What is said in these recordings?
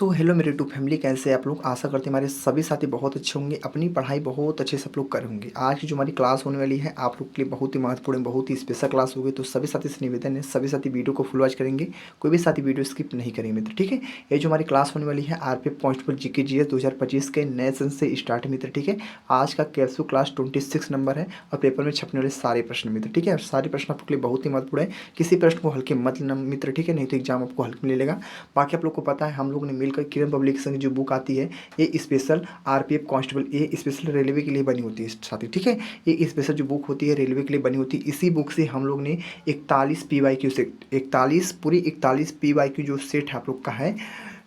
So hello मेरे YouTube family, कैसे हैं आप लोग। आशा करते हैं हमारे सभी साथी बहुत अच्छे होंगे, अपनी पढ़ाई बहुत अच्छे से आप लोग कर होंगे। आज की जो हमारी क्लास होने वाली है आप लोग के लिए बहुत ही महत्वपूर्ण, बहुत ही स्पेशल क्लास होगी। तो सभी साथी से निवेदन है, सभी साथी वीडियो को फुल वॉच करेंगे, कोई भी साथी वीडियो स्किप नहीं करेंगे मित्र, ठीक है। ये जो हमारी क्लास होने वाली है आरपीएफ कांस्टेबल जीके जीएस 2025 के नए सेशन से स्टार्ट है मित्र, ठीक है। आज का कैसू क्लास 26 नंबर है और पेपर में छपने वाले सारे प्रश्न मित्र, ठीक है। सारे प्रश्न आपके लिए बहुत ही महत्वपूर्ण है, किसी प्रश्न को हल्के मत लेना मित्र, ठीक है, नहीं तो एग्जाम आपको हल्के में ले लेगा। बाकी आप लोग को पता है हम लोग ने मिलकर किरण पब्लिकेशन की जो बुक आती है ये स्पेशल आरपीएफ कांस्टेबल, ये स्पेशल रेलवे के लिए बनी होती है साथी, ठीक है। ये स्पेशल जो बुक होती है रेलवे के लिए बनी होती है। इसी बुक से हम लोग ने 41 PYQ सेट, 41 पूरी 41 PYQ जो सेट है आप लोग का है,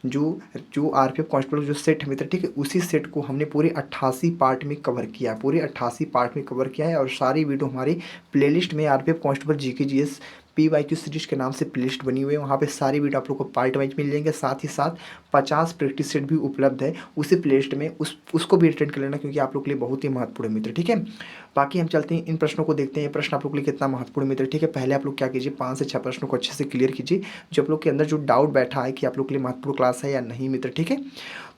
जो जो आरपीएफ कांस्टेबल जो सेट है मित्र, ठीक है, उसी सेट को हमने पूरे 88 पार्ट में कवर किया है, पूरे 88 पार्ट में कवर किया है। और सारी वीडियो हमारी प्लेलिस्ट में RPF constable GK GS PYQ series के नाम से प्लेलिस्ट बनी हुई है, वहाँ पे सारी वीडियो आप लोग को पार्ट वाइज मिल जाएंगे। साथ ही साथ 50 प्रैक्टिस सेट भी उपलब्ध है उसी प्लेलिस्ट में, उसको भी अटेंड कर लेना क्योंकि आप लोग के लिए बहुत ही महत्वपूर्ण मित्र, ठीक है। बाकी हम चलते हैं इन प्रश्नों को देखते हैं, ये प्रश्न आप लोग के लिए कितना महत्वपूर्ण मित्र, ठीक है। पहले आप लोग क्या कीजिए, 5 से 6 प्रश्नों को अच्छे से क्लियर कीजिए, जो आप लोग के अंदर जो डाउट बैठा है कि आप लोग के लिए महत्वपूर्ण क्लास है या नहीं मित्र, ठीक है।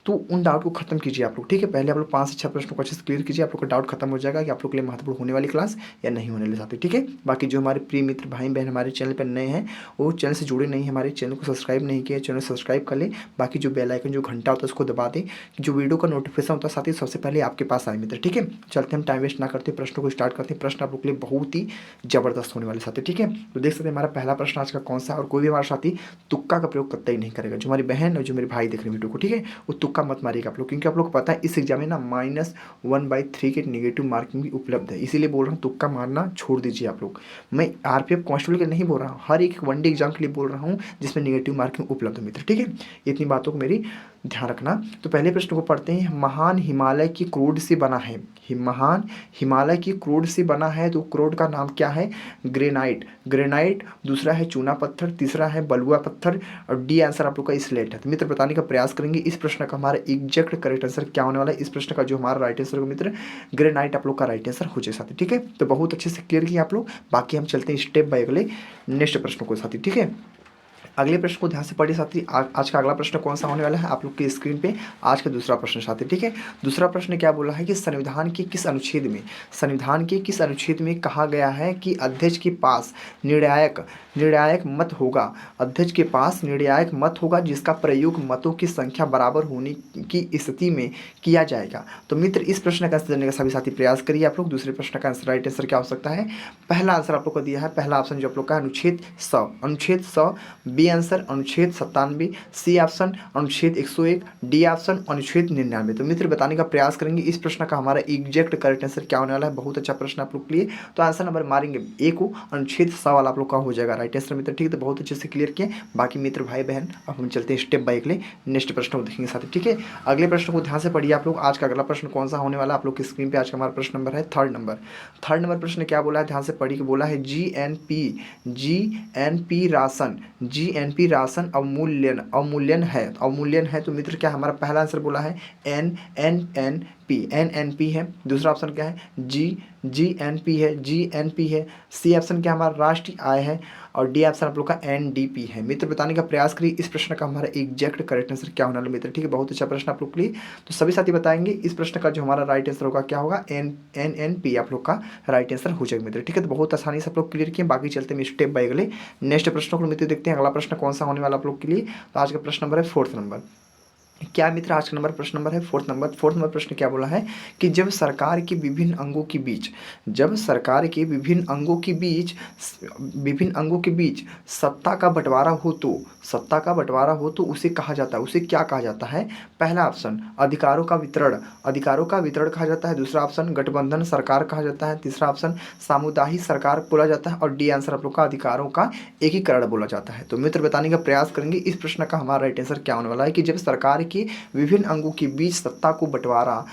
तो उन डाउट को खत्म कीजिए आप लोग, ठीक है। पहले आप लोग 5 से 6 प्रश्नों को अच्छे से क्लियर कीजिए, आप लोग का डाउट खत्म हो जाएगा कि आप लोग के लिए महत्वपूर्ण होने वाली क्लास या नहीं होने वाली साथी, ठीक है। बाकी जो हमारे प्रिय मित्र भाई बहन हमारे चैनल पर नए हैं, वो चैनल से जुड़े नहीं, हमारे चैनल को सब्सक्राइब नहीं किया, चैनल सब्सक्राइब कर ले। बाकी जो बेल आइकन जो घंटा होता है उसको दबा दें, जो वीडियो का नोटिफिकेशन होता है साथ ही सबसे पहले आपके पास आए मित्र, ठीक है। चलते हम टाइम वेस्ट ना करते, प्रश्नों को स्टार्ट करते हैं। प्रश्न आप लोग के लिए बहुत ही जबरदस्त होने वाले साथी, ठीक है। तो देख सकते हैं हमारा पहला प्रश्न आज का कौन सा, और कोई भी हमारा साथी तुक्का का प्रयोग कतई नहीं करेगा। जो हमारी बहन और जो मेरे भाई देख रहे हैं वीडियो को, ठीक है, वो तुक्का मत मारिएगा आप लोग, क्योंकि आप लोग को पता है इस एग्जाम में ना -1/3 के नेगेटिव मार्किंग भी उपलब्ध है। इसीलिए बोल रहा हूँ तुक्का मारना छोड़ दीजिए आप लोग। मैं आरपीएफ कांस्टेबल के नहीं बोल रहा हूँ, हर एक वनडे एग्जाम के लिए बोल रहा हूँ जिसमें नेगेटिव मार्किंग उपलब्ध है मित्र, ठीक है। इतनी बातों को मेरी ध्यान रखना। तो पहले प्रश्न को पढ़ते हैं। महान हिमालय की क्रोड से बना है, महान हिमालय की क्रोड से बना है, तो क्रोड का नाम क्या है, ग्रेनाइट, ग्रेनाइट। दूसरा है चूना पत्थर, तीसरा है बलुआ पत्थर, और डी आंसर आप लोग का स्लेट है। तो मित्र बताने का प्रयास करेंगे इस प्रश्न का हमारा एग्जैक्ट करेक्ट आंसर क्या होने वाला है। इस प्रश्न का जो हमारा राइट आंसर होगा मित्र ग्रेनाइट आप लोग का राइट आंसर हो जाए साथी, ठीक है। तो बहुत अच्छे से क्लियर किया आप लोग। बाकी हम चलते हैं स्टेप बाय अगले नेक्स्ट प्रश्न को साथी, ठीक है। अगले प्रश्न को ध्यान से पढ़िए साथी। आज का अगला प्रश्न कौन सा होने वाला है आप लोग की स्क्रीन पे, आज का दूसरा प्रश्न साथी, ठीक है। दूसरा प्रश्न क्या बोला है कि संविधान के किस अनुच्छेद में, संविधान के किस अनुच्छेद में कहा गया है कि अध्यक्ष के पास निर्णायक निर्णायक मत होगा, अध्यक्ष के पास निर्णायक मत होगा जिसका प्रयोग मतों की संख्या बराबर होने की स्थिति में किया जाएगा। तो मित्र इस प्रश्न का आंसर देने का सभी साथी प्रयास करिए आप लोग। दूसरे प्रश्न का आंसर राइट आंसर क्या हो सकता है, पहला आंसर आप लोग को दिया है, पहला ऑप्शन जो आप लोग का अनुच्छेद 100, अनुच्छेद 100। बी आंसर अनुच्छेद 97, सी ऑप्शन अनुच्छेद 101, डी ऑप्शन अनुच्छेद 99। तो मित्र बताने का प्रयास करेंगे इस प्रश्न का हमारा एग्जैक्ट करेक्ट आंसर क्या होने वाला है। बहुत अच्छा प्रश्न आप लोग के लिए। तो आंसर नंबर मारेंगे ए को, अनुच्छेद 100 वाला आप लोग का हो जाएगा राइट आंसर मित्र, ठीक है। तो बहुत अच्छे से क्लियर किए। बाकी मित्र भाई बहन अब हम चलते हैं स्टेप बाय अगले नेक्स्ट प्रश्न को देखेंगे साथ, ठीक है। अगले प्रश्न को ध्यान से पढ़िए आप लोग। आज का अगला प्रश्न कौन सा होने वाला है आप लोग की स्क्रीन पे, आज का हमारा प्रश्न नंबर है थर्ड नंबर। थर्ड नंबर प्रश्न क्या बोला है, ध्यान से पढ़िए। बोला है GNP राशन, GNP राशन अवमूल्यन है। तो मित्र क्या हमारा पहला आंसर बोला है NNP है। दूसरा ऑप्शन क्या है GNP है। सी ऑप्शन क्या हमारा राष्ट्रीय आय है, और डी ऑप्शन आप लोग का NDP है। मित्र बताने का प्रयास करिए इस प्रश्न का हमारा एग्जैक्ट करेक्ट आंसर क्या होने वाला मित्र, ठीक है। बहुत अच्छा प्रश्न आप लोग के लिए। तो सभी साथी बताएंगे इस प्रश्न का जो हमारा राइट आंसर होगा क्या होगा, NNP आप लोग का राइट आंसर हो जाएगा मित्र, ठीक है। तो बहुत आसानी से आप लोग क्लियर किए। बाकी चलते हैं स्टेप बाय अगले नेक्स्ट प्रश्नों को मित्र देखते हैं अगला प्रश्न कौन सा होने वाला आप लोग के लिए। तो आज का प्रश्न नंबर है फोर्थ नंबर। क्या मित्र आज का नंबर प्रश्न नंबर है फोर्थ नंबर प्रश्न क्या बोला है कि जब सरकार के विभिन्न अंगों के बीच, जब सरकार के विभिन्न अंगों के बीच सत्ता का बंटवारा हो तो उसे कहा जाता है, उसे क्या कहा जाता है। पहला ऑप्शन अधिकारों का वितरण कहा जाता है। दूसरा ऑप्शन गठबंधन सरकार कहा जाता है। तीसरा ऑप्शन सामुदायिक सरकार बोला जाता है, और डी आंसर आप लोग का अधिकारों का एकीकरण बोला जाता है। तो मित्र बताने का प्रयास करेंगे इस प्रश्न का हमारा राइट आंसर क्या होने वाला है कि जब सरकार के विभिन्न अंगों के बीच सत्ता को बंटवारा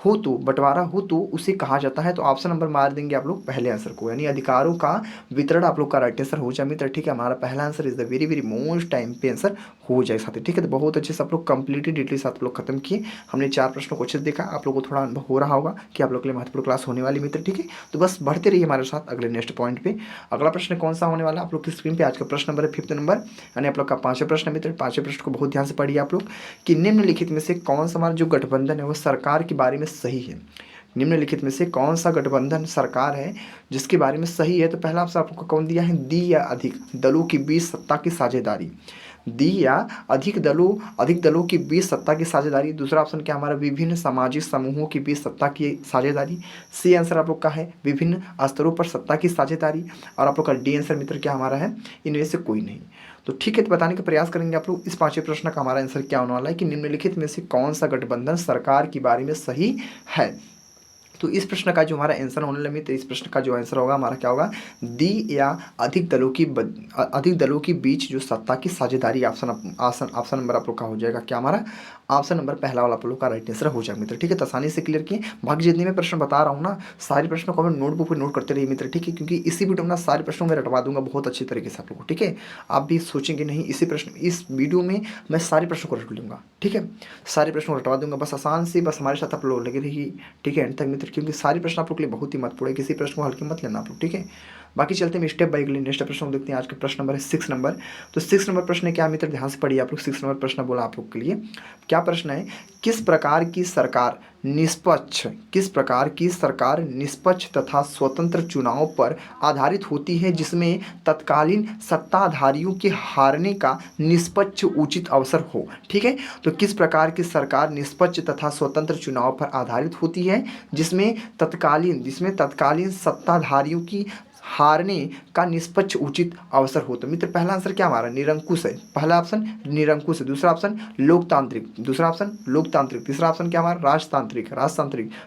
हो तो, बंटवारा हो तो उसे कहा जाता है। तो ऑप्शन नंबर मार देंगे आप लोग पहले आंसर को, यानी अधिकारों का वितरण आप लोग का राइट आंसर हो जाए मित्र। ठीक है, हमारा पहला answer is the very very most time पे आंसर हो जाए साथी। ठीक है, तो बहुत अच्छे से आप लोग कंप्लीटली डिटेल से आप लोग खत्म किए। हमने 4 प्रश्नों को अच्छे से देखा, आप लोग को थोड़ा अनुभव हो रहा होगा कि आप लोग के लिए महत्वपूर्ण क्लास होने वाली मित्र। ठीक है, तो बस बढ़ते रहिए हमारे साथ अगले नेक्स्ट पॉइंट पे। अगला प्रश्न कौन सा होने वाला आप लोग की स्क्रीन पे, आज का प्रश्न नंबर है 5th नंबर, यानी आप लोग का 5वां प्रश्न मित्र। 5वें प्रश्न को बहुत ध्यान से पढ़िए आप लोग कि निम्नलिखित में से कौन सा हमारा जो गठबंधन है वो सरकार के बारे में सही है। निम्नलिखित में से कौन सा गठबंधन सरकार है जिसके बारे में सही है। तो पहला ऑप्शन आपको कौन दिया है, दी या अधिक दलों के बीच सत्ता की साझेदारी, दी या अधिक दलों के बीच सत्ता की साझेदारी। दूसरा ऑप्शन क्या हमारा, विभिन्न सामाजिक समूहों के बीच सत्ता की साझेदारी। सी आंसर आप लोग का है विभिन्न स्तरों पर सत्ता की साझेदारी। और आप लोग का डी आंसर मित्र क्या हमारा है, इनमें से कोई नहीं। तो ठीक है, तो बताने का प्रयास करेंगे आप लोग इस 5वें प्रश्न का हमारा आंसर क्या होने वाला है कि निम्नलिखित में से कौन सा गठबंधन सरकार के बारे में सही है। तो इस प्रश्न का जो हमारा आंसर होने लगे, तो इस प्रश्न का जो आंसर होगा हमारा क्या होगा, दी या अधिक दलों के बीच जो सत्ता की साझेदारी। ऑप्शन नंबर आप लोग का हो जाएगा क्या हमारा, ऑप्शन नंबर पहला वाला आप लोग का राइट आंसर हो जाएगा मित्र। ठीक है, तो आसानी से क्लियर किए। बाकी जितने मैं प्रश्न बता रहा हूँ ना, सारे प्रश्नों को मैं नोटबुक पर नोट करते रहिए मित्र। ठीक है, क्योंकि इसी वीडियो में ना सारे प्रश्नों में रटवा दूंगा बहुत अच्छी तरीके से आप लोग को। ठीक है, आप भी सोचेंगे नहीं, इस वीडियो में मैं सारे प्रश्नों को रट लूँगा। ठीक है, सारे प्रश्नों को रटवा दूंगा, बस आसान से, बस हमारे साथ आप लोग लगे रहिए। ठीक है, एंड तक मित्र, क्योंकि सारे प्रश्न आप लोग के लिए बहुत ही महत्वपूर्ण है, किसी प्रश्न को हल्के मत लेना आप लोग। ठीक है, बाकी चलते हैं स्टेप बाय नेक्स्ट प्रश्न को देखते हैं। आज का प्रश्न नंबर है 6 नंबर। तो 6 नंबर प्रश्न क्या मित्र, ध्यान से पढ़िए आप लोग। 6 नंबर प्रश्न बोला आप लोग के लिए, क्या प्रश्न है, किस प्रकार की सरकार निष्पक्ष तथा स्वतंत्र चुनाव पर आधारित होती है जिसमें तत्कालीन सत्ताधारियों के हारने का निष्पक्ष उचित अवसर हो। ठीक है, तो किस प्रकार की सरकार निष्पक्ष तथा स्वतंत्र चुनाव पर आधारित होती है जिसमें तत्कालीन सत्ताधारियों की हारने का निष्पक्ष उचित अवसर हो। तो मित्र पहला आंसर क्या हमारा, निरंकुश है। पहला ऑप्शन निरंकुश है, दूसरा ऑप्शन लोकतांत्रिक, तीसरा ऑप्शन क्या हमारा, राजतांत्रिक,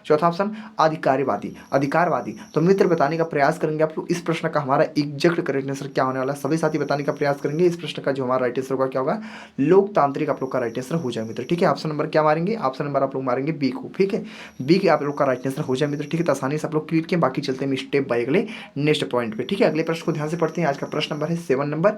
चौथा ऑप्शन अधिकारवादी। तो मित्र बताने का प्रयास करेंगे आप लोग इस प्रश्न का हमारा एग्जैक्ट करेक्ट आंसर क्या होने वाला है। सभी साथी बताने का प्रयास करेंगे इस प्रश्न का जो हमारा राइट आंसर होगा क्या होगा, लोकतांत्रिक आप लोग का राइट आंसर हो जाए मित्र। ठीक है, ऑप्शन नंबर क्या मारेंगे, ऑप्शन नंबर आप लोग मारेंगे बी को। ठीक है, बी के आप लोग का राइट आंसर हो जाए मित्र। ठीक है, तो आसानी से आप लोग क्लियर किए। बाकी चलते हैं स्टेप बाय अगले नेक्स्ट पॉइंट पे। ठीक है, अगले प्रश्न को ध्यान से पढ़ते हैं। आज का प्रश्न नंबर है 7 नंबर।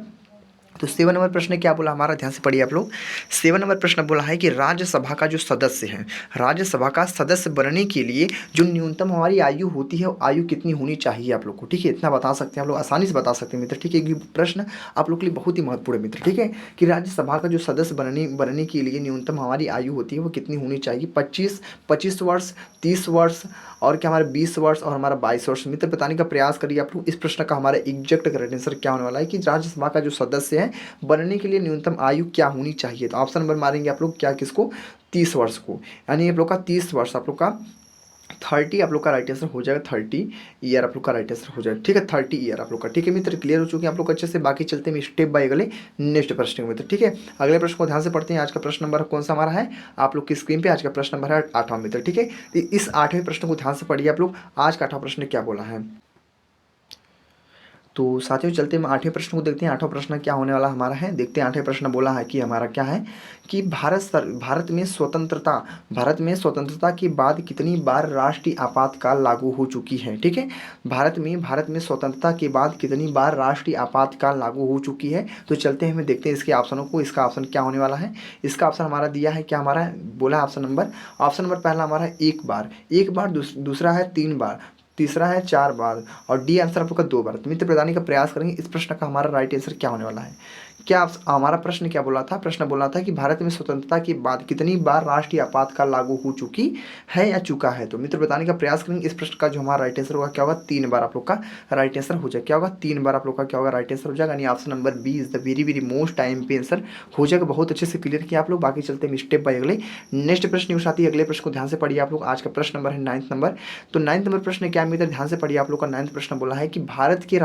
तो 7 नंबर प्रश्न क्या बोला हमारा, ध्यान से पढ़िए आप लोग। 7 नंबर प्रश्न बोला है कि राज्यसभा का जो सदस्य है, राज्यसभा का सदस्य बनने के लिए जो न्यूनतम हमारी आयु होती है, आयु कितनी होनी चाहिए आप लोग को। ठीक है, इतना बता सकते हैं आप लोग, आसानी से बता सकते हैं मित्र। ठीक है, ये प्रश्न आप लोग के लिए बहुत ही महत्वपूर्ण है मित्र। ठीक है, कि राज्यसभा का जो सदस्य बनने के लिए न्यूनतम हमारी आयु होती है वो कितनी होनी चाहिए, 25 वर्ष, 30 वर्ष, और क्या हमारे 20 वर्ष और हमारा 22 वर्ष। मित्र बताने का प्रयास करिए आप लोग इस प्रश्न का हमारा एग्जैक्ट करेक्ट आंसर क्या होने वाला है कि राज्यसभा का जो सदस्य है बनने के लिए न्यूनतम आयु क्या होनी चाहिए। तो ऑप्शन नंबर मारेंगे आप लोग क्या, किसको, 30 वर्ष को, यानी आप लोग का 30 वर्ष, आप लोग का 30 आप लोग का राइट आंसर हो जाएगा, 30 ईयर आप लोग का राइट आंसर हो जाएगा। ठीक है, 30 ईयर आप लोग का। ठीक है मित्र, क्लियर हो चुके हैं आप लोग अच्छे से। बाकी चलते हैं स्टेप बाय अगले नेक्स्ट प्रश्न मित्र। ठीक है, अगले प्रश्न को ध्यान से पढ़ते हैं। आज का प्रश्न नंबर कौन सा हमारा है, आप लोग की स्क्रीन पे आज का प्रश्न नंबर है 8वां मित्र। ठीक है, तो इस 8वें प्रश्न को ध्यान से पढ़िए आप लोग। आज का 8वां प्रश्न क्या बोला है, तो साथियों चलते हैं 8वें प्रश्न को देखते हैं। 8वां प्रश्न क्या होने वाला हमारा है, देखते हैं। 8वें प्रश्न बोला है कि हमारा क्या है कि भारत में स्वतंत्रता के बाद कितनी बार राष्ट्रीय आपातकाल लागू हो चुकी है। ठीक है, भारत में स्वतंत्रता के बाद कितनी बार राष्ट्रीय आपातकाल लागू हो चुकी है। तो चलते हैं, हमें देखते हैं इसके ऑप्शनों को। इसका ऑप्शन क्या होने वाला है, इसका ऑप्शन हमारा दिया है क्या हमारा, बोला ऑप्शन नंबर पहला हमारा है 1 बार, दूसरा है 3 बार, तीसरा है 4 बार, और डी आंसर आपका 2 बार। तो मित्र बताने का प्रयास करेंगे इस प्रश्न का हमारा राइट आंसर क्या होने वाला है। क्या हमारा प्रश्न क्या बोला था, प्रश्न बोला था कि भारत में स्वतंत्रता के बाद कितनी बार राष्ट्रीय आपातकाल लागू हो चुकी है या चुका है। तो मित्र बताने का प्रयास करेंगे इस प्रश्न का जो हमारा राइट आंसर होगा क्या होगा, 3 बार आप लोग का राइट आंसर हो जाएगा। क्या होगा, 3 बार आप लोग का क्या होगा, राइट आंसर हो जाएगा। यानी option number B is the very very most time पे आंसर हो जाएगा। बहुत अच्छे से क्लियर किया आप लोग। बाकी चलते हैं स्टेप बाय अगले नेक्स्ट प्रश्न न्यूज आती है। अगले प्रश्न को ध्यान से पढ़िए आप लोग। आज का प्रश्न नंबर है 9th नंबर। तो 9th नंबर प्रश्न क्या मित्र, ध्यान से पढ़िए आप लोग का। 9th प्रश्न बोला है कि भारत के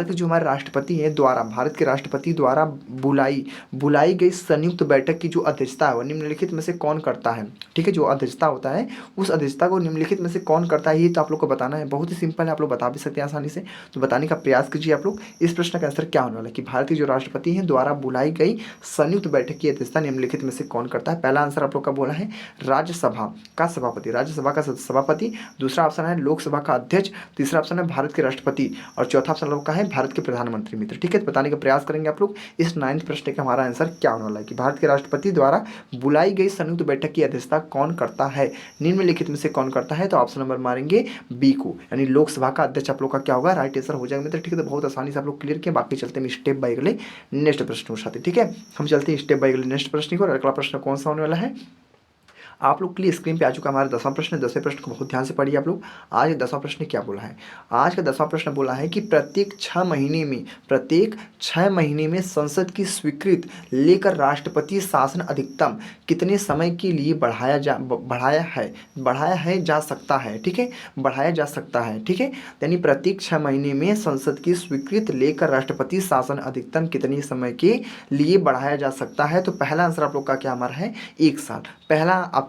जो हमारे राष्ट्रपति है द्वारा, भारत के राष्ट्रपति द्वारा बुलाई बुलाई गई संयुक्त बैठक की जो अध्यक्षता है वो निम्नलिखित में से कौन करता है। ठीक है, जो अध्यक्षता होता है उस अध्यक्षता को निम्नलिखित में से कौन करता है, ये तो आप लोग को बताना है। बहुत ही सिंपल है, आप लोग बता भी सकते हैं आसानी से, तो बताने का प्रयास कीजिए आप लोग। इस प्रश्न का आंसर क्या होने वाला है कि भारत के जो राष्ट्रपति हैं द्वारा बुलाई गई संयुक्त बैठक की अध्यक्षता निम्नलिखित में से कौन करता है। पहला आंसर आप लोग का बोला है राज्यसभा का सभापति, राज्यसभा का सभापति। दूसरा ऑप्शन है लोकसभा का अध्यक्ष। तीसरा ऑप्शन है भारत के राष्ट्रपति और चौथा ऑप्शन लोग का है भारत के प्रधानमंत्री मित्र। ठीक है, तो बताने का प्रयास करेंगे आप लोग। इस 9th प्रश्न का हमारा आंसर क्या होने वाला है कि भारत के राष्ट्रपति द्वारा बुलाई गई संयुक्त बैठक की अध्यक्षता कौन करता है, निम्नलिखित में से कौन करता है। तो ऑप्शन नंबर मारेंगे बी को, यानी लोकसभा का अध्यक्ष आप लोग का क्या होगा, राइट आंसर हो जाएगा मित्र। ठीक है, तो बहुत आसानी से आप लोग क्लियर किए। बाकी चलते हैं स्टेप बाय अगले नेक्स्ट प्रश्न के साथ। ठीक है, हम चलते हैं स्टेप बाय अगले नेक्स्ट प्रश्न को। अगला प्रश्न कौन सा होने वाला है, आप लोग के लिए स्क्रीन पे आ चुका हमारा 10वां प्रश्न। 10वें प्रश्न को बहुत ध्यान से पढ़िए आप लोग। आज 10वां प्रश्न क्या बोला है, आज का 10वां प्रश्न बोला है कि प्रत्येक 6 महीने में संसद की स्वीकृति लेकर राष्ट्रपति शासन अधिकतम कितने समय के लिए बढ़ाया जा सकता है। ठीक है, बढ़ाया जा सकता है। ठीक है, यानी प्रत्येक 6 महीने में संसद की स्वीकृति लेकर राष्ट्रपति शासन अधिकतम कितने समय के लिए बढ़ाया जा सकता है। तो पहला आंसर आप लोग का क्या हमारा है, 1 साल।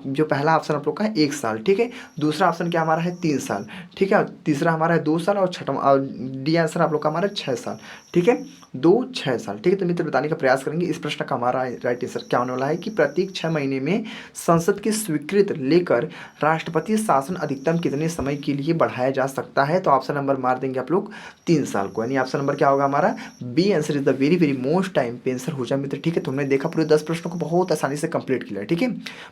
जो पहला ऑप्शन आप लोग का है 1 साल। ठीक है, दूसरा ऑप्शन क्या हमारा है 3 साल। ठीक है, तीसरा हमारा है 2 साल और छठा डी आंसर आप लोग का हमारा 6 साल। ठीक है, 2-6 साल। ठीक है, तो मित्र बताने का प्रयास करेंगे इस प्रश्न का हमारा राइट आंसर क्या होने वाला है कि प्रत्येक 6 महीने में संसद की स्वीकृति लेकर राष्ट्रपति शासन अधिकतम कितने समय के लिए बढ़ाया जा सकता है। तो ऑप्शन नंबर मार देंगे आप लोग 3 साल को, यानी ऑप्शन नंबर क्या होगा हमारा B answer is the very very most time पे आंसर हो जाए मित्र। ठीक है, तो हमने देखा पूरे 10 प्रश्नों को बहुत आसानी से कंप्लीट किया। ठीक है,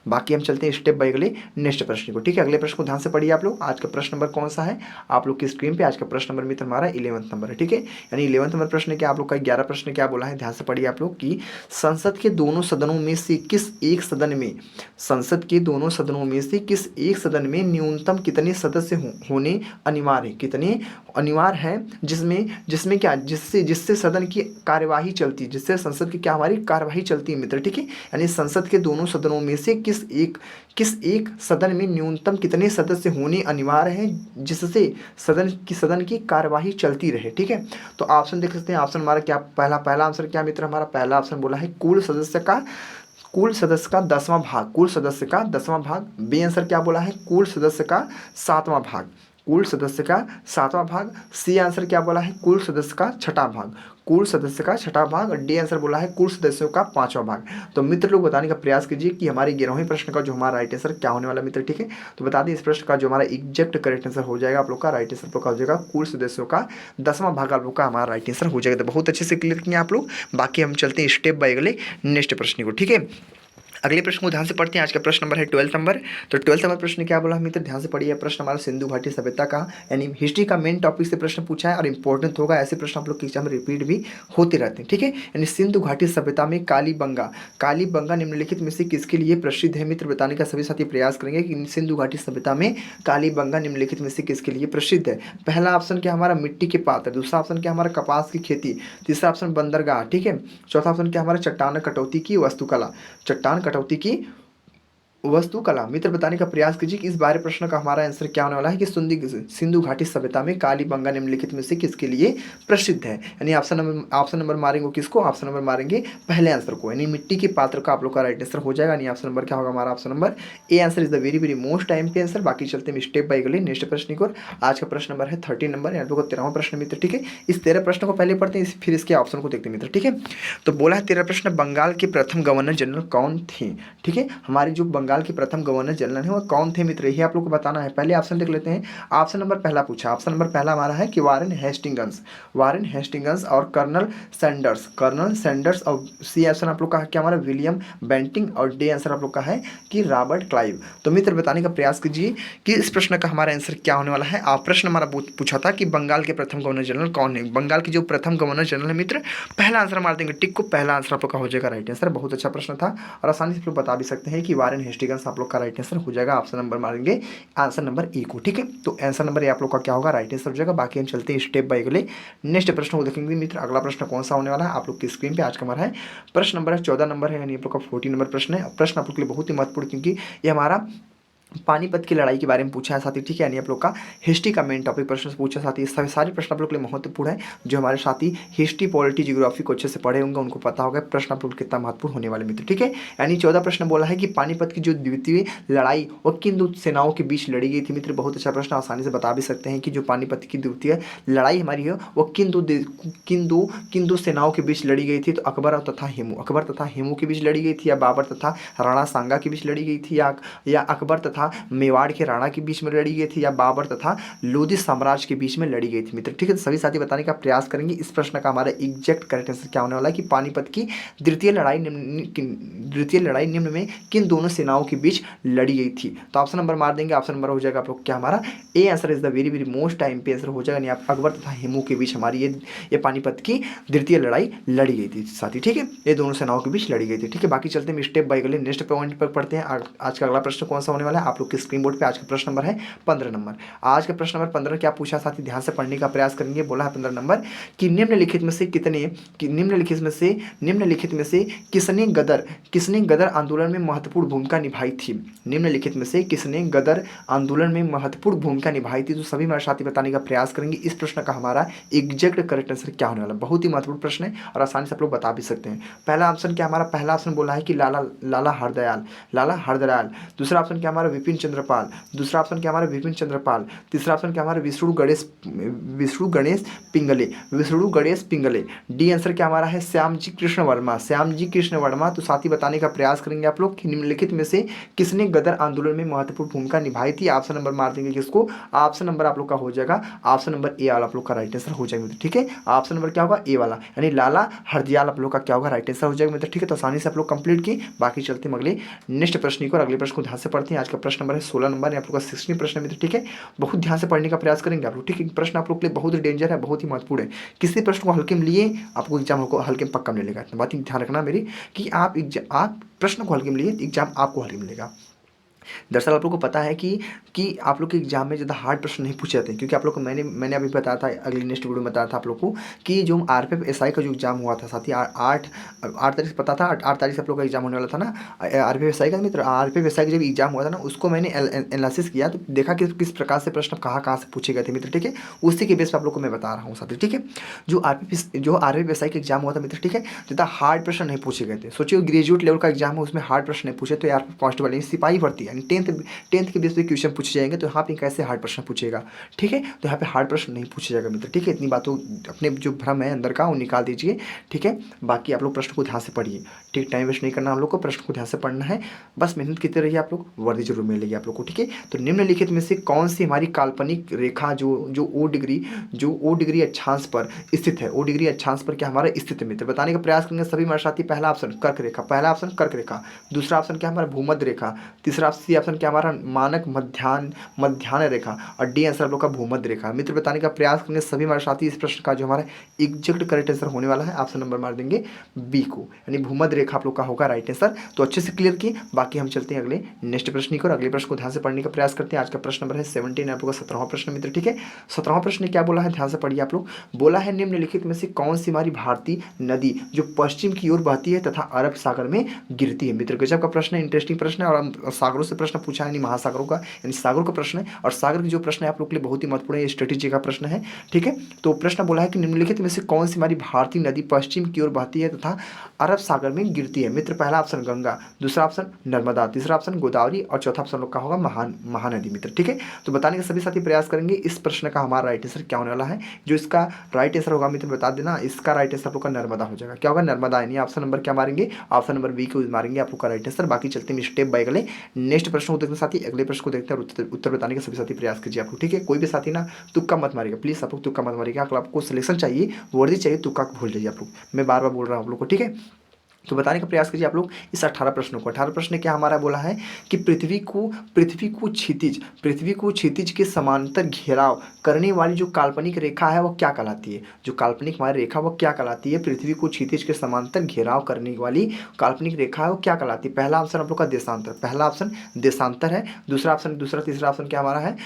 बाकी हम चलते हैं स्टेप बाय अगले नेक्स्ट प्रश्न को। ठीक है, अगले प्रश्न को ध्यान से पढ़िए आप लोग। आज का प्रश्न नंबर कौन सा है, आप लोग की स्क्रीन पे आज का प्रश्न नंबर मित्र हमारा 11वां नंबर है। ठीक है, यानी 11वां नंबर प्रश्न क्या आप लोग का 11 प्रश्न क्या बोला है, ध्यान से पढ़िए आप लोग कि संसद के दोनों सदनों में से किस एक सदन में न्यूनतम कितने सदस्य होने अनिवार्य है, कितने अनिवार्य है, जिसमें क्या जिससे सदन की कार्यवाही चलती है, जिससे संसद की क्या हमारी कार्यवाही चलती है मित्र। ठीक है, यानी संसद के दोनों सदनों में से किस एक सदन में न्यूनतम कितने सदस्य होने अनिवार्य हैं जिससे सदन की कार्यवाही चलती रहे। ठीक है, तो ऑप्शन देख सकते हैं। ऑप्शन हमारा क्या पहला आंसर क्या मित्र, हमारा पहला ऑप्शन बोला है कुल सदस्य का 10वां भाग, कुल सदस्य का 10वां भाग। बी आंसर क्या बोला है कुल सदस्य का 7वां भाग, कुल सदस्य का 7वां भाग। सी आंसर क्या बोला है कुल सदस्य का 6ठा भाग, कुल सदस्य का 6ठा भाग। और डी आंसर बोला है कुल सदस्यों का 5वां भाग। तो मित्र लोग बताने का प्रयास कीजिए कि हमारे 11वें प्रश्न का जो हमारा राइट आंसर क्या होने वाला मित्र। ठीक है, तो बता दें इस प्रश्न का जो हमारा एग्जैक्ट करेक्ट आंसर हो जाएगा आप लोग का राइट आंसर हो जाएगा कुल सदस्यों का 10वां भाग आप लोग का हमारा राइट आंसर हो जाएगा। तो बहुत अच्छे से क्लियर किए आप लोग। बाकी हम चलते हैं स्टेप बाय अगले नेक्स्ट प्रश्न को। ठीक है, अगले प्रश्न को ध्यान से पढ़ते हैं। आज का प्रश्न नंबर है 12 नंबर। तो 12 नंबर प्रश्न क्या बोला मित्र, ध्यान से पढ़िए। प्रश्न हमारा सिंधु घाटी सभ्यता का यानी हिस्ट्री का मेन टॉपिक से प्रश्न पूछा है और इंपॉर्टेंट होगा। ऐसे प्रश्न आप लोग के एग्जाम में रिपीट भी होते रहते हैं। ठीक है, यानी सिंधु घाटी सभ्यता में कालीबंगा निम्नलिखित में से किसके लिए प्रसिद्ध है मित्र। बताने का सभी साथी प्रयास करेंगे कि सिंधु घाटी सभ्यता में कालीबंगा निम्नलिखित में से किसके लिए प्रसिद्ध है। पहला ऑप्शन क्या हमारा मिट्टी के पात्र, दूसरा ऑप्शन क्या हमारा कपास की खेती, तीसरा ऑप्शन बंदरगाह। ठीक है, चौथा ऑप्शन क्या हमारा चट्टान कटौती की वास्तुकला, चट्टान कटौती की वस्तुकला। मित्र बताने का प्रयास कीजिए कि इस बारे प्रश्न का हमारा आंसर क्या होने वाला है कि सिंधु घाटी सभ्यता में कालीबंगा निम्नलिखित में से किसके लिए प्रसिद्ध है। यानी ऑप्शन नंबर मारेंगे किसको, ऑप्शन नंबर मारेंगे पहले आंसर को, यानी मिट्टी के पात्र का आप लोग का राइट आंसर हो जाएगा। यानी ऑप्शन नंबर क्या होगा हमारा option number A answer is the very very most time पे आंसर। बाकी चलते हैं स्टेप बाय अगले नेक्स्ट प्रश्न को। आज का प्रश्न नंबर है 13 नंबर, यहाँ पे 13वां प्रश्न मित्र। ठीक है, इस 13 प्रश्न को पहले पढ़ते हैं फिर इसके ऑप्शन को देखते हैं मित्र। ठीक है, तो बोला है 13 प्रश्न, बंगाल के प्रथम गवर्नर जनरल कौन थे। ठीक है, हमारी जो बंगाल के प्रथम गवर्नर जनरल है वो कौन थे मित्र, यही आप लोग को बताना है। पहले ऑप्शन देख लेते हैं। ऑप्शन नंबर पहला पूछा, ऑप्शन नंबर पहला हमारा है कि वारेन हेस्टिंगस और कर्नल सैंडर्स और सी ऑप्शन आप लोग का है क्या हमारा विलियम बेंटिंग और डी आंसर आप लोग का है कि रॉबर्ट क्लाइव। तो मित्र बताने का प्रयास कीजिए कि इस प्रश्न का हमारा आंसर क्या होने वाला है। आप प्रश्न हमारा पूछा था कि बंगाल के प्रथम गवर्नर जनरल कौन है। बंगाल की जो प्रथम गवर्नर जनरल है मित्र, पहला आंसर मार देंगे टिक को, पहला आंसर आप लोग का हो जाएगा राइट आंसर। बहुत अच्छा प्रश्न था और आसानी से आप लोग बता भी सकते हैं कि वारेन हेस्टिंगस आप लोग का राइट आंसर हो जाएगा। ऑप्शन नंबर मारेंगे आंसर नंबर ए को। ठीक है, तो आंसर नंबर ए आप लोग का क्या होगा राइट आंसर हो जाएगा। बाकी हम चलते हैं स्टेप बाय अगले नेक्स्ट प्रश्न को देखेंगे मित्र। अगला प्रश्न कौन सा होने वाला है आप लोग की स्क्रीन पे आज का हमारा है प्रश्न नंबर है 14 नंबर है, यानी आप लोग का 14 नंबर प्रश्न है। प्रश्न आप लोग के लिए बहुत ही महत्वपूर्ण क्योंकि ये हमारा पानीपत की लड़ाई के बारे में पूछा है साथी, ठीक है, यानी आप लोग का हिस्ट्री का मेन टॉपिक प्रश्न से पूछा साथी। सभी सारे प्रश्न आप लोग के लिए महत्वपूर्ण है। जो हमारे साथी हिस्ट्री, पॉलिटी, जियोग्राफी को अच्छे से पढ़े होंगे उनको पता होगा प्रश्न आप लोग कितना महत्वपूर्ण होने वाले मित्र, ठीक है। यानी 14 प्रश्न बोला है कि पानीपत की जो द्वितीय लड़ाई वो किन दो सेनाओं के बीच लड़ी गई थी मित्र। बहुत अच्छा प्रश्न, आसानी से बता भी सकते हैं कि जो पानीपत की द्वितीय लड़ाई हमारी है वो किन दो सेनाओं के बीच लड़ी गई थी। तो अकबर तथा हेमू के बीच लड़ी गई थी, या बाबर तथा राणा सांगा के बीच लड़ी गई थी, या अकबर तथा मेवाड़ के राणा के बीच में लड़ी गई थी, या बाबर तथा लोधी साम्राज्य के बीच में लड़ी गई थी मित्र, ठीक है। तो सभी साथी बताने का प्रयास करेंगे। इस प्रश्न का हमारा एग्जैक्ट करेक्ट आंसर क्या होने वाला है कि पानीपत की द्वितीय लड़ाई निम्न में किन दोनों सेनाओं के बीच लड़ी गई थी। तो ऑप्शन नंबर मार देंगे, ऑप्शन नंबर हो जाएगा आप लोग क्या हमारा A answer is the very very most time पे आंसर हो जाएगा। यानी अकबर तथा हेमू के बीच हमारी ये पानीपत की द्वितीय लड़ाई लड़ी गई थी साथी, ठीक है। ये दोनों सेनाओं के बीच लड़ी गई थी, ठीक है। बाकी चलते हैं स्टेप बाय अगले नेक्स्ट पॉइंट पर पढ़ते हैं। आज का अगला प्रश्न कौन सा होने वाला है आप लोग के स्क्रीन बोर्ड पे। आज का प्रश्न नंबर है 15 नंबर। आज का प्रश्न नंबर 15 क्या पूछा साथी, ध्यान से पढ़ने का प्रयास करेंगे। बोला है 15 नंबर कि निम्नलिखित में से किसने गदर आंदोलन में महत्वपूर्ण भूमिका निभाई थी। निम्नलिखित में से किसने गदर आंदोलन में महत्वपूर्ण भूमिका निभाई थी। तो सभी हमारे साथी बताने का प्रयास करेंगे। इस प्रश्न का हमारा एग्जैक्ट करेक्ट आंसर क्या होने वाला है। बहुत ही महत्वपूर्ण प्रश्न है और आसानी से आप लोग बता भी सकते हैं। पहला ऑप्शन क्या हमारा, पहला ऑप्शन बोला है कि लाला हरदयाल। दूसरा ऑप्शन क्या हमारा विपिन चंद्रपाल। दूसरा ऑप्शन क्या हमारा विपिन चंद्रपाल। तीसरा ऑप्शन क्या हमारा विष्णु गणेश पिंगले। डी आंसर क्या हमारा है श्याम जी कृष्ण वर्मा। तो साथी बताने का प्रयास करेंगे आप लोग कि निम्नलिखित में से किसने गदर आंदोलन में महत्वपूर्ण भूमिका निभाई थी। ऑप्शन नंबर मार देंगे किसको, ऑप्शन नंबर आप लोग का हो जाएगा ऑप्शन नंबर ए वाला आप लोग का राइट आंसर हो जाएगा, ठीक है। ऑप्शन नंबर क्या होगा ए वाला, यानी लाला हरदयाल आप लोग का क्या होगा राइट आंसर हो जाएगा मित्र, ठीक है। तो आसानी से आप लोग कंप्लीट किए। बाकी चलते हैं अगले नेक्स्ट प्रश्न को, अगले प्रश्न को ध्यान से पढ़ते हैं। आज का प्रश्न नंबर है 16 नंबर, आप लोग का 16 प्रश्न मित्र, ठीक है। बहुत ध्यान से पढ़ने का प्रयास करेंगे आप लोग, ठीक है। प्रश्न आप लोग के लिए बहुत ही डेंजर है, बहुत ही महत्वपूर्ण है। किसी प्रश्न को हल्के में लिए आपको एग्जाम को हल्के में पक्का मिलेगा। इतना बात ध्यान रखना मेरी कि आप प्रश्न को हल्के में लिए एग्जाम आपको हल्के मिलेगा। दरअसल आप लोग को पता है कि आप लोग के एग्जाम में ज़्यादा हार्ड प्रश्न नहीं पूछे जाते हैं, क्योंकि आप लोग को मैंने अभी बताया था, अगली नेक्स्ट वीडियो में बताया था आप लोग को कि जो RPF SI का जो एग्जाम हुआ था साथी 8 तारीख से पता था, 8 तारीख से आप लोग का एग्जाम होने वाला था ना RPF SI का मित्र। RPF SI का जब एग्जाम हुआ था ना उसको मैंने एनालिसिस किया, तो देखा कि किस प्रकार से प्रश्न कहाँ से पूछे गए थे मित्र, ठीक है। उसी के बेस पर आप लोग को मैं बता रहा हूँ साथी, ठीक है। जो RPF SI का एग्जाम हुआ था मित्र, ठीक है, ज़्यादा हार्ड प्रश्न नहीं पूछे गए थे। सोचिए ग्रेजुएट लेवल का एग्जाम है, उसमें हार्ड प्रश्न नहीं पूछे, तो यार कांस्टेबल सिपाही भर्ती है, 10th के बेस पे क्वेश्चन पूछे जाएंगे, तो यहाँ पे कैसे हार्ड प्रश्न पूछेगा, ठीक है। तो यहाँ पे हार्ड प्रश्न नहीं पूछा जाएगा मित्र, ठीक है। इतनी बातों अपने जो भ्रम है अंदर का वो निकाल दीजिए, ठीक है। बाकी आप लोग प्रश्न को ध्यान से पढ़िए, ठीक, टाइम वेस्ट नहीं करना हम लोग को, प्रश्न को ध्यान से पढ़ना है, बस मेहनत करते रहिए आप लोग, वर्दी जरूर मिलेगी आप लोग को, ठीक है। तो निम्नलिखित में से कौन सी हमारी काल्पनिक रेखा जो ओ डिग्री अक्षांश पर स्थित है, ओ डिग्री अक्षांश पर क्या हमारा स्थित है मित्र, बताने का प्रयास करेंगे सभी हमारे साथी। पहला ऑप्शन कर्क रेखा, दूसरा ऑप्शन क्या हमारा भूमध्य रेखा, तीसरा ऑप्शन क्या हमारा मानक मध्याह्न रेखा, और डी आंसर आप लोग का भूमध्य रेखा मित्र। बताने का प्रयास करेंगे सभी हमारे साथी। इस प्रश्न का जो हमारा एग्जैक्ट करेक्ट आंसर होने वाला है, ऑप्शन नंबर मार देंगे बी को, यानी भूमध्य रेखा आप लोग का होगा राइट आंसर। तो अच्छे से क्लियर किए। बाकी हम चलते हैं अगले नेक्स्ट प्रश्न की और अगले प्रश्न को ध्यान से पढ़ने का प्रयास करते हैं। आज का प्रश्न नंबर है 17, आप लोग का 17वां प्रश्न मित्र, ठीक है। 17वां प्रश्न क्या बोला है, ध्यान से पढ़िए आप लोग। बोला है निम्नलिखित में से कौन सी हमारी भारतीय नदी जो पश्चिम की ओर बहती है तथा अरब सागर में गिरती है मित्र। गजब का प्रश्न है, इंटरेस्टिंग प्रश्न है, और सागरों से प्रश्न पूछा है, यानी महासागरों का, यानी सागर का प्रश्न है। और सागर की जो प्रश्न है आप लोग के लिए बहुत ही महत्वपूर्ण है, स्ट्रेटेजी का प्रश्न है, ठीक है। तो प्रश्न बोला है कि निम्नलिखित में से कौन सी हमारी भारतीय नदी पश्चिम की ओर बहती है तथा अरब सागर में गिरती है मित्र। पहला ऑप्शन गंगा, दूसरा ऑप्शन नर्मदा, तीसरा ऑप्शन गोदावरी, और चौथा ऑप्शन लोग का होगा महानदी मित्र, ठीक है। तो बताने का सभी साथी प्रयास करेंगे। इस प्रश्न का हमारा राइट आंसर क्या होने वाला है, जो इसका राइट आंसर होगा मित्र बता देना। इसका राइट आंसर आप लोग का नर्मदा हो जाएगा, क्या होगा नर्मदा, यानी ऑप्शन नंबर क्या मारेंगे, ऑप्शन नंबर बी को मारेंगे आप लोग का राइट आंसर। बाकी चलते हैं स्टेप बाय अगले नेक्स्ट प्रश्न को देखते हैं साथी। अगले प्रश्न को देखते हैं और उत्तर बताने का सभी साथी प्रयास कीजिए आप लोग, ठीक है। कोई भी साथी ना तुक्का मत मारिएगा प्लीज, आप लोग तुक्का मत मारिएगा। अगर आपको सिलेक्शन चाहिए, वर्दी चाहिए, तुक्का भूल जाइए आप लोग, मैं बार बार बोल रहा हूँ आप लोग को, ठीक है। तो बताने का प्रयास कीजिए आप लोग इस 18 प्रश्नों को। 18 प्रश्न क्या हमारा बोला है कि पृथ्वी को क्षितिज के समांतर घेराव करने वाली जो काल्पनिक रेखा है वो क्या कहलाती है। जो काल्पनिक हमारी रेखा वो क्या कहलाती है, पृथ्वी को क्षितिज के समांतर घेराव करने वाली काल्पनिक रेखा है वो क्या कहलाती है। पहला ऑप्शन आप लोग का देशांतर, पहला ऑप्शन देशांतर है। तीसरा ऑप्शन क्या हमारा है,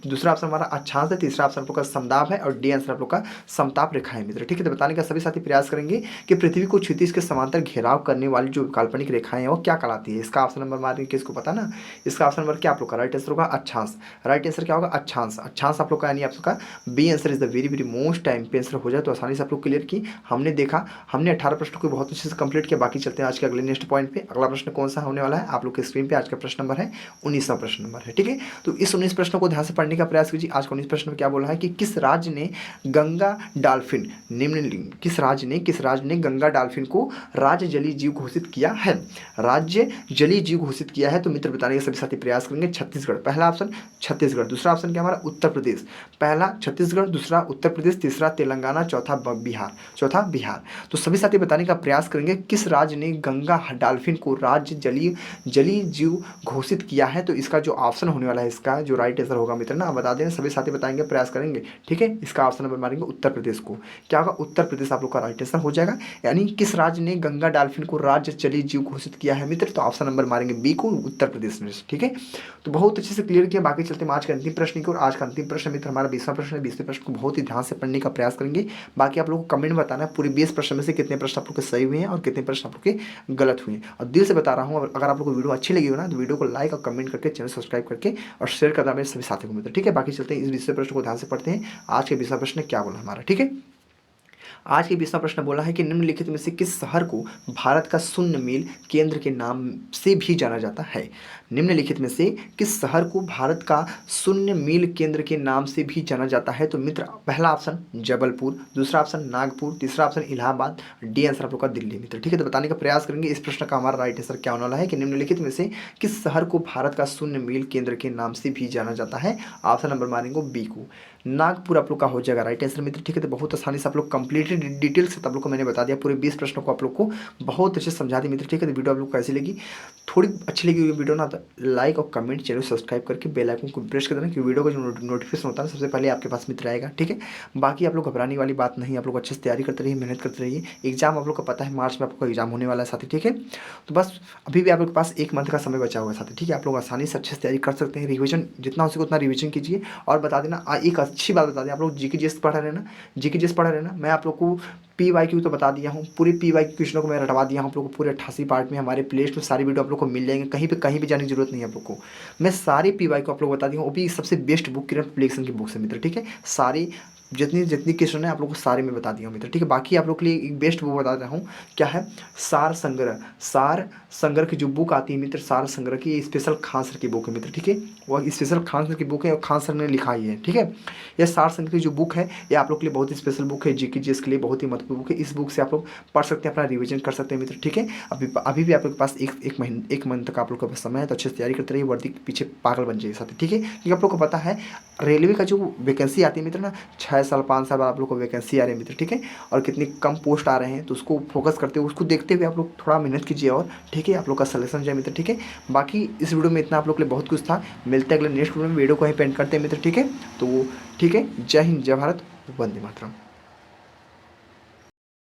दूसरा ऑप्शन हमारा अक्षांश है। तीसरा ऑप्शन आप लोग का समदाब है, और डी आंसर आप लोग का समताप रेखा है मित्र, ठीक है। तो बताने का सभी साथी प्रयास करेंगे कि पृथ्वी को क्षितिज के समांतर घेराव घिराव करने वाली जो काल्पनिक रेखाएं हैं वो क्या कहलाती है? इसका ऑप्शन नंबर मारेंगे, किसको पता ना? इसका ऑप्शन नंबर क्या आप लोग का राइट आंसर होगा? अक्षांश। राइट आंसर क्या होगा? अक्षांश। अक्षांश आप लोग का यानी आपका B answer is the very very most time पे आंसर हो जाए तो आसानी से आप लोग क्लियर की। हमने देखा, हमने 18 प्रश्नों को बहुत अच्छे से कंप्लीट किया। बाकी चलते हैं आज के अगले नेक्स्ट पॉइंट पे। अगला प्रश्न कौन सा होने वाला है आप लोग के स्क्रीन पे? आज का प्रश्न नंबर है 19वां प्रश्न नंबर है, ठीक है। तो इस 19 प्रश्नों को ध्यान से पढ़ने का प्रयास कीजिए। आज का 19 प्रश्न में क्या बोला है कि किस राज्य ने गंगा डॉल्फिन किस राज्य ने गंगा डॉल्फिन को राज्य जलीय जीव घोषित किया है? राज्य जलीय जीव घोषित किया है तो मित्र बताने के सभी साथी प्रयास करेंगे। छत्तीसगढ़, पहला ऑप्शन छत्तीसगढ़। दूसरा ऑप्शन क्या हमारा? उत्तर प्रदेश। पहला छत्तीसगढ़, दूसरा उत्तर प्रदेश, तीसरा तेलंगाना, चौथा बिहार। तो सभी साथी बताने का प्रयास करेंगे किस राज्य ने गंगा डॉल्फिन को राज्य जलीय जीव घोषित किया है। तो इसका जो ऑप्शन होने वाला है, इसका जो राइट आंसर होगा मित्र ना, बता दें, सभी साथी बताएंगे, प्रयास करेंगे, ठीक है। इसका ऑप्शन नंबर मारेंगे उत्तर प्रदेश को। क्या होगा? उत्तर प्रदेश आप लोग का राइट आंसर हो जाएगा। यानी किस राज्य ने गंगा डॉल्फिन को राज्य जलीय जीव घोषित किया है मित्र? तो ऑप्शन नंबर मारेंगे बी को, उत्तर प्रदेश में, ठीक है। तो बहुत अच्छे से क्लियर किया। बाकी चलते हैं आज का अंतिम प्रश्न की ओर। आज का अंतिम प्रश्न मित्र हमारा 20वां प्रश्न है। 20वें प्रश्न को बहुत ही ध्यान से पढ़ने का प्रयास करेंगे। बाकी आप लोग को कमेंट में बताना है पूरे 20 प्रश्न में से कितने प्रश्न आप लोग के सही हुए हैं और कितने प्रश्न आप लोग के गलत हुए हैं। और दिल से बता रहा हूँ, अगर आप लोग को वीडियो अच्छी लगी हो ना तो वीडियो को लाइक और कमेंट करके चैनल सब्सक्राइब करके और शेयर करना मेरे सभी साथियों को मित्र, ठीक है। बाकी चलते हैं इस 20वें प्रश्न को ध्यान से पढ़ते हैं। आज के 20वां प्रश्न क्या बोला हमारा, ठीक है। आज के 20वां प्रश्न बोला है कि निम्नलिखित में से किस शहर को भारत का शून्य मील केंद्र के नाम से भी जाना जाता है? निम्नलिखित में से किस शहर को भारत का शून्य मील केंद्र के नाम से भी जाना जाता है? तो मित्र पहला ऑप्शन जबलपुर, दूसरा ऑप्शन नागपुर, तीसरा ऑप्शन इलाहाबाद, डी आंसर आप लोग का दिल्ली मित्र, ठीक है। तो बताने का प्रयास करेंगे इस प्रश्न का हमारा राइट आंसर क्या होने वाला है कि निम्नलिखित में से किस शहर को भारत का शून्य मील केंद्र के नाम से भी जाना जाता है? ऑप्शन नंबर मारेंगे बी को, नागपुर आप लोग का हो जाएगा राइट आंसर मित्र, ठीक है। तो बहुत आसानी से आप लोग कंप्लीटली डिटेल से आप लोग को मैंने बता दिया, पूरे 20 प्रश्नों को आप लोग को बहुत अच्छे से समझा दी मित्र, ठीक है। तो वीडियो आप लोग को कैसी लगी? थोड़ी अच्छी लगी वीडियो ना तो लाइक और कमेंट, चैनल सब्सक्राइब करके बेल आइकन को प्रेस कर देना कि वीडियो का जो नोटिफिकेशन होता है सबसे पहले आपके पास मित्र आएगा, ठीक है। बाकी आप लोग घबराने वाली बात नहीं, आप लोग अच्छे से तैयारी करते रहिए, मेहनत करते रहिए। एग्जाम आप लोग को पता है मार्च में आपका एग्जाम होने वाला है साथी, ठीक है। तो बस अभी भी आप लोग के पास 1 मंथ का समय बचा हुआ है साथी, ठीक है। आप लोग आसानी से अच्छे से तैयारी कर सकते हैं। रिविजन जितना हो सके उतना रिविजन कीजिए। और बता देना एक अच्छी बात बता दें, आप लोग जीके जीएस पढ़ रहे हैं ना, जीके जीएस पढ़ रहे हैं ना, मैं आप लोग को PYQ तो बता दिया हूँ, पूरे PYQ क्वेश्चनों को मैं रटवा दिया हूँ आप लोग को पूरे 88 पार्ट में। हमारे प्ले लिस्ट में सारी वीडियो आप लोग को मिल जाएंगे, कहीं भी जाने की जरूरत नहीं है आप लोग को। मैं सारी PYQ आप लोग बता दिया हूँ, वो भी सबसे बेस्ट बुक किरण पब्लिकेशन की बुक से मित्र, ठीक है। सारी जितनी क्वेश्चन है आप लोग को सारे में बता दिया हूँ मित्र, ठीक है। बाकी आप लोग के लिए एक बेस्ट बुक बता रहा हूँ, क्या है? सार संग्रह की जो बुक आती है मित्र, सार संग्रह की स्पेशल खान सर की बुक है मित्र, ठीक है। वह स्पेशल खान सर की बुक है और खान सर ने लिखा ही है, ठीक है। यह सार संग्रह की जो बुक है ये आप लोग के लिए बहुत ही स्पेशल बुक है, जीके जीएस के लिए बहुत ही महत्वपूर्ण बुक है। इस बुक से आप लोग पढ़ सकते हैं, अपना रिविजन कर सकते हैं मित्र, ठीक है। अभी भी आप लोग के पास एक महीने तक आप लोग के पास समय है, तो अच्छे से तैयारी करते रहिए, वर्दी के पीछे पागल बन जाइए साथ, ठीक है। क्योंकि आप लोग को पता है रेलवे का जो वैकेंसी आती है मित्र ना, 6 साल 5 साल बाद आप लोग को वैकेंसी आ रही है मित्र, ठीक है। और कितनी कम पोस्ट आ रहे हैं तो उसको फोकस करते हुए, उसको देखते हुए आप लोग थोड़ा मेहनत कीजिए और, ठीक है, आप लोग का सिलेक्शन जाए मित्र, ठीक है। बाकी इस वीडियो में इतना आप लोग के लिए बहुत कुछ था। मिलते हैं अगले नेक्स्ट वीडियो में, वीडियो को ही पेंट करते हैं मित्र, ठीक है। तो ठीक है, जय हिंद, जय भारत, वंदे मातरम।